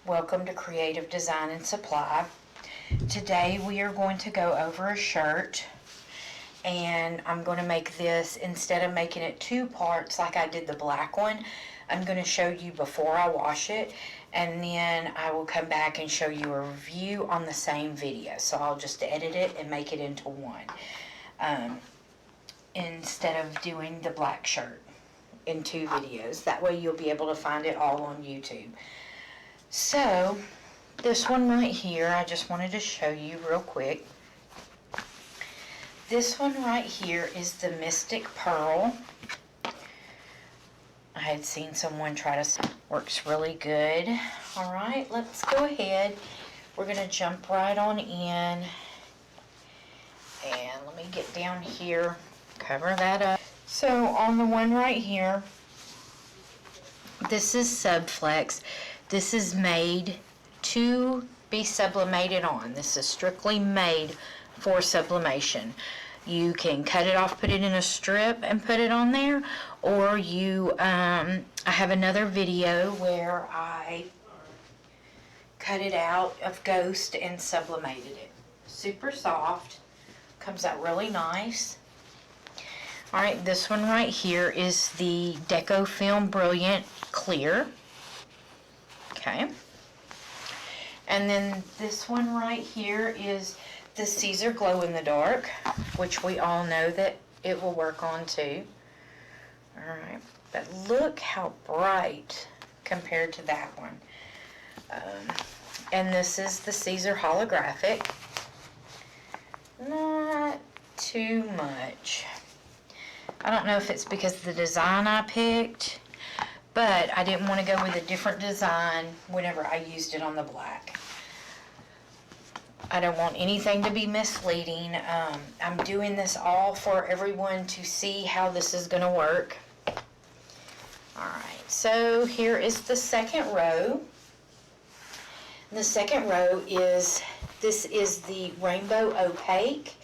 Welcome to Creative Design and Supply. Today we are going to go over a shirt, and I'm going to make this, instead of making it two parts like I did the black one, I'm going to show you before I wash it, and then I will come back and show you a review on the same video. So I'll just edit it and make it into one, instead of doing the black shirt in two videos. That way you'll be able to find it all on YouTube. So this one right here, I just wanted to show you real quick. This one right here is the Mystic Pearl. I had seen someone try to, works really good. All right, let's go ahead. We're going to jump right on in. And let me get down here, cover that up. So on the one right here, this is SubFlex. This is made to be sublimated on. This is strictly made for sublimation. You can cut it off, put it in a strip and put it on there, or you, I have another video where I cut it out of Ghost and sublimated it. Super soft, comes out really nice. Alright, this one right here is the DecoFilm Brilliant Clear. Okay. And then this one right here is the Siser Glow-N-Dark, which we all know that it will work on too. Alright, but look how bright compared to that one. And this is the Siser Holographic. Not too much. I don't know if it's because of the design I picked, but I didn't want to go with a different design whenever I used it on the black. I don't want anything to be misleading. I'm doing this all for everyone to see how this is going to work. Alright, so here is the second row. The second row is, this is the Rainbow Opaque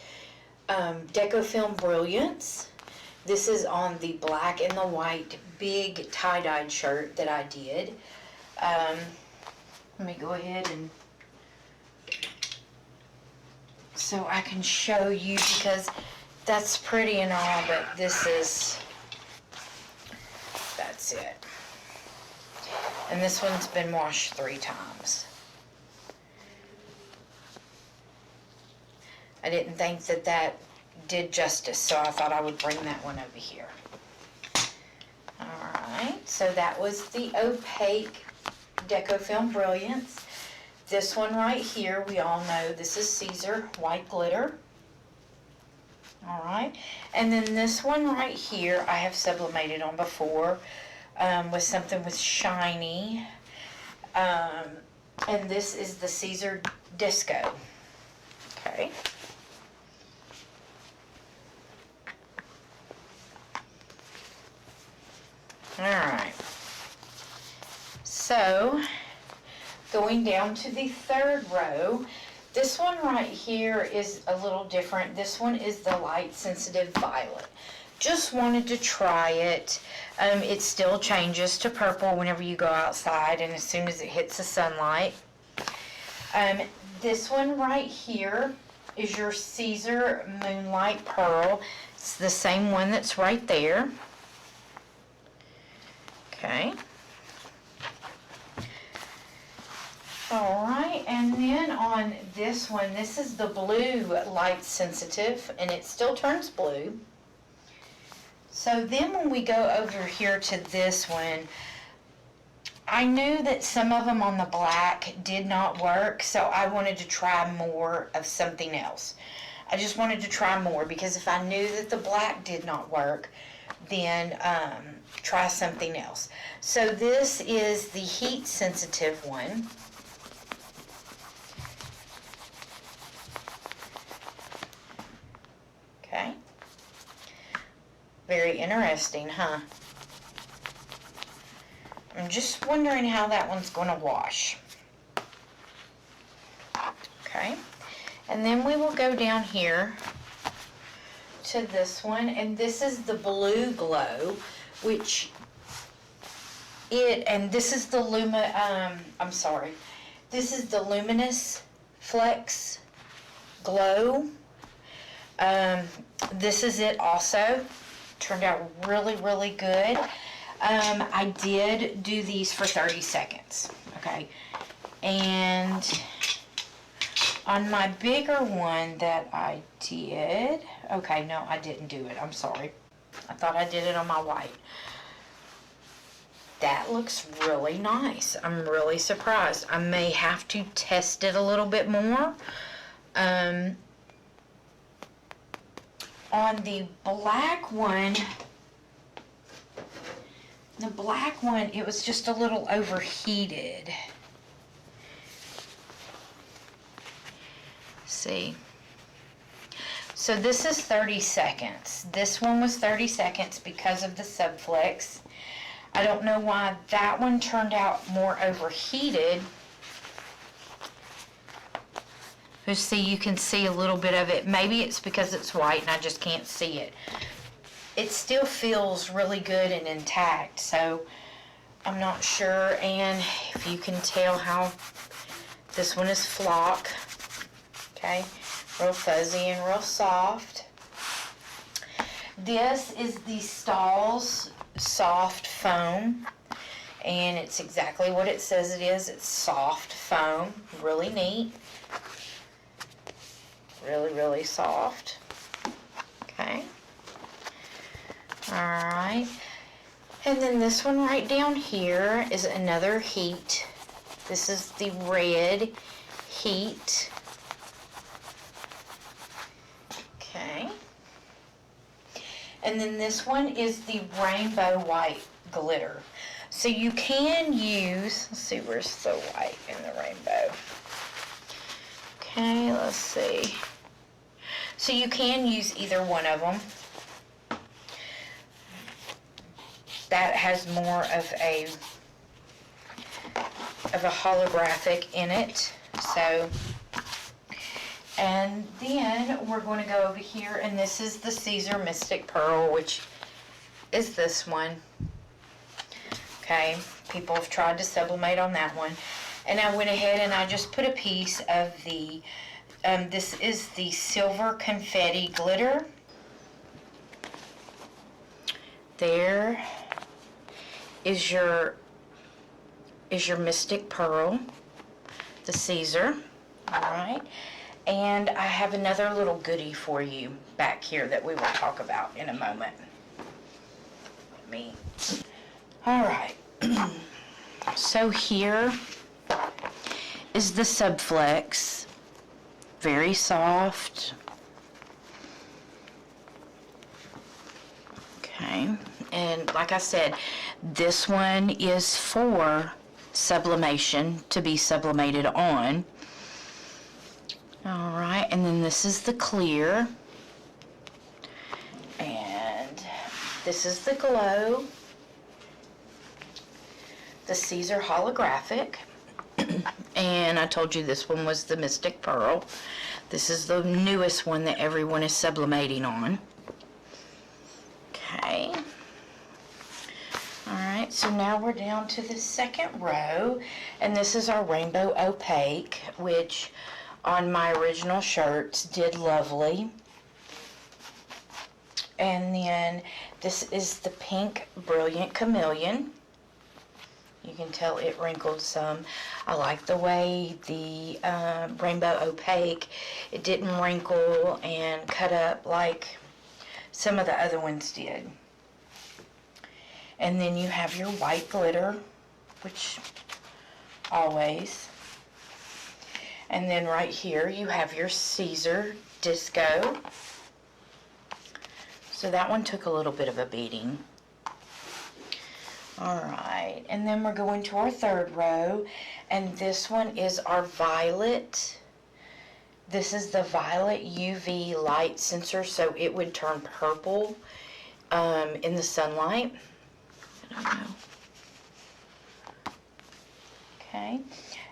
DecoFilm Brilliance. This is on the black and the white big tie-dyed shirt that I did. Let me go ahead and so I can show you, because that's pretty and all, but this is, that's it. And this one's been washed 3 times. I didn't think that that did justice, so I thought I would bring that one over here. Alright, so that was the Opaque DecoFilm Brilliance. This one right here, we all know this is Siser White Glitter. Alright, and then this one right here I have sublimated on before with something with shiny. And this is the Siser Disco. Okay. Alright, so going down to the third row, this one right here is a little different. This one is the light sensitive violet. Just wanted to try it. It still changes to purple whenever you go outside and as soon as it hits the sunlight. This one right here is your Siser Moonlight Pearl. It's the same one that's right there. Okay. Alright, and then on this one, this is the blue light sensitive, and it still turns blue. So then when we go over here to this one, I knew that some of them on the black did not work, so I wanted to try more of something else. I just wanted to try more, because if I knew that the black did not work, then try something else. So this is the heat sensitive one. Okay. Very interesting, huh? I'm just wondering how that one's going to wash. Okay. And then we will go down here to this one, and this is the Blue Glow, which and this is the This is the Luminous Flex Glow. This is it also. Turned out really, really good. I did do these for 30 seconds, okay? And on my bigger one that I did, okay, no, I didn't do it. I'm sorry. I thought I did it on my white. That looks really nice. I'm really surprised. I may have to test it a little bit more. On the black one, it was just a little overheated. See. So this is 30 seconds. This one was 30 seconds because of the SubFlex. I don't know why that one turned out more overheated. But see, you can see a little bit of it. Maybe it's because it's white and I just can't see it. It still feels really good and intact, so I'm not sure. And if you can tell how this one is flock, okay, real fuzzy and real soft. This is the Stahls soft foam, and it's exactly what it says it is. It's soft foam, really neat, really, really soft. Okay. Alright, and then this one right down here is another heat. This is the red heat. Okay. And then this one is the rainbow white glitter. So you can use, let's see, where's the white in the rainbow? Okay, let's see. So you can use either one of them. That has more of a holographic in it. So, and then we're going to go over here, and this is the Siser Mystic Pearl, which is this one. Okay, people have tried to sublimate on that one. And I went ahead and I just put a piece of the, this is the Silver Confetti Glitter. There is your Mystic Pearl, the Siser. All right. And I have another little goodie for you back here that we will talk about in a moment. All right. So here is the SubFlex. Very soft. Okay. And like I said, this one is for sublimation, to be sublimated on. All right, and then this is the clear, and this is the glow, the Siser Holographic, and I told you this one was the Mystic Pearl. This is the newest one that everyone is sublimating on. Okay. All right, so now we're down to the second row, and this is our Rainbow Opaque, which on my original shirts did lovely. And then this is the Pink Brilliant Chameleon. You can tell it wrinkled some. I like the way the Rainbow Opaque, it didn't wrinkle and cut up like some of the other ones did. And then you have your white glitter, which always. And then right here you have your Siser Disco. So that one took a little bit of a beating. Alright, and then we're going to our third row, and this one is our Violet. This is the Violet UV light sensor, so it would turn purple in the sunlight. I don't know. Okay.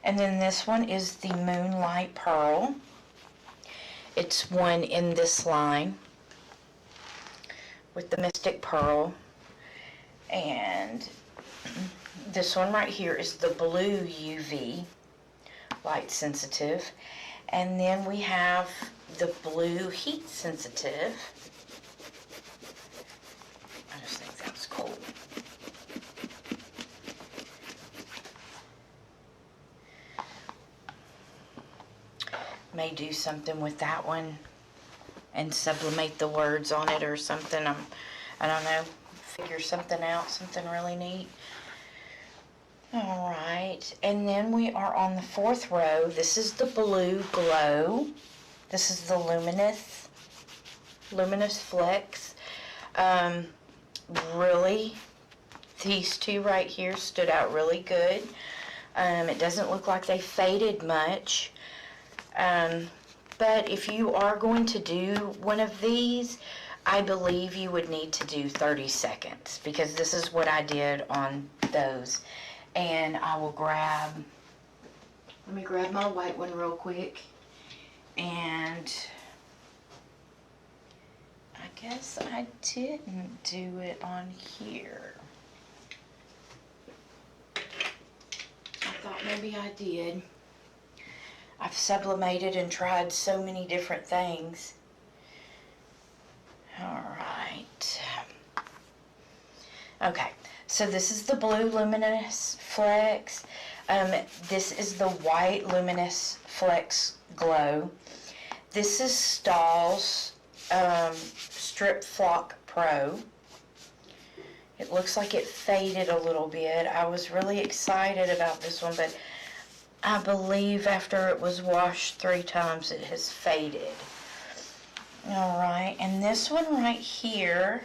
And then this one is the Moonlight Pearl. It's one in this line with the Mystic Pearl. And this one right here is the Blue UV light sensitive. And then we have the blue heat sensitive. I just think that's cool. May do something with that one and sublimate the words on it or something. I don't know, figure something out, something really neat. All right, and then we are on the 4th row. This is the Blue Glow. This is the Luminous Flex. Really, these two right here stood out really good. It doesn't look like they faded much. But if you are going to do one of these, I believe you would need to do 30 seconds, because this is what I did on those. And I will let me grab my white one real quick. And I guess I didn't do it on here. I thought maybe I did. I've sublimated and tried so many different things. All right. Okay, so this is the Blue Luminous Flex. This is the White Luminous Flex Glow. This is Stahl's Strip Flock Pro. It looks like it faded a little bit. I was really excited about this one, but I believe after it was washed 3 times, it has faded. All right, and this one right here,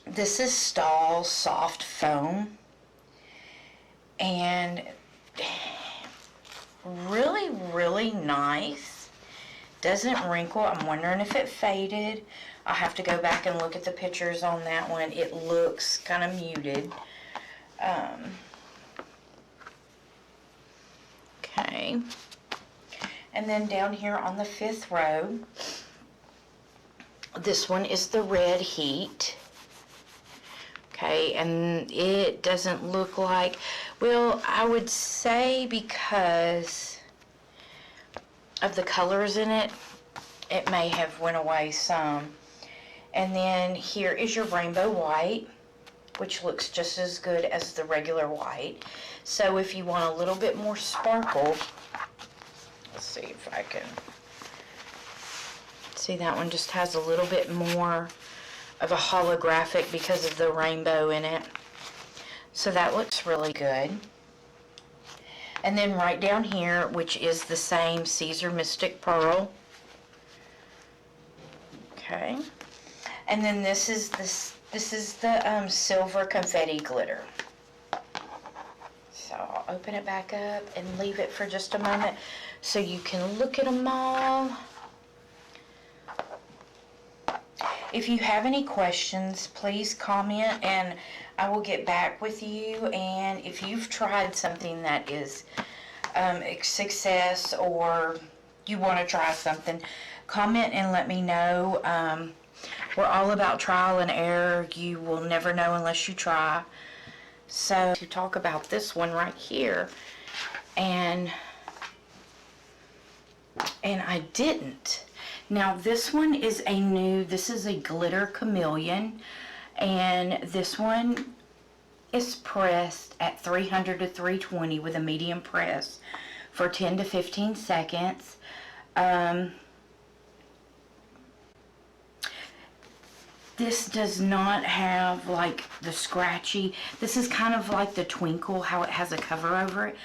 this is Stahl Soft Foam, and really, really nice. Doesn't wrinkle. I'm wondering if it faded. I'll have to go back and look at the pictures on that one. It looks kind of muted. Okay. And then down here on the 5th row, this one is the Red Heat. Okay, and it doesn't look like, well, I would say because of the colors in it, it may have went away some. And then here is your Rainbow White, which looks just as good as the regular white. So if you want a little bit more sparkle, let's see if I can see, that one just has a little bit more of a holographic because of the rainbow in it. So that looks really good. And then right down here, which is the same Siser Mystic Pearl. Okay. And then this is the Silver Confetti Glitter. So I'll open it back up and leave it for just a moment so you can look at them all. If you have any questions, please comment and I will get back with you. And if you've tried something that is a success, or you want to try something, comment and let me know. We're all about trial and error. You will never know unless you try. So to talk about this one right here, and I didn't. Now this one is this is a glitter Chameleon, and this one is pressed at 300 to 320 with a medium press for 10 to 15 seconds. This does not have like the scratchy. This is kind of like the Twinkle, how it has a cover over it,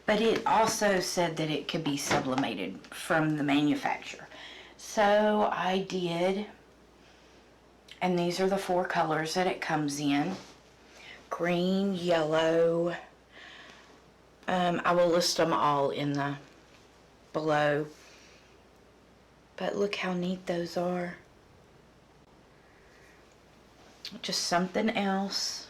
but it also said that it could be sublimated from the manufacturer. So I did, and these are the 4 colors that it comes in: green, yellow. I will list them all in the below, but look how neat those are. Just something else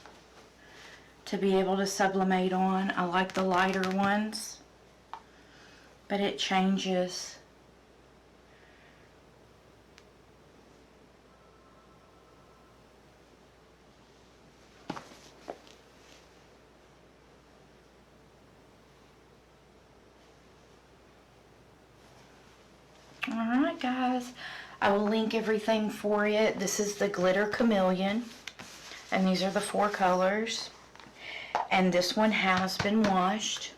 to be able to sublimate on. I like the lighter ones, but it changes. Alright guys, I will link everything for you. This is the glitter Chameleon, and these are the 4 colors. And this one has been washed.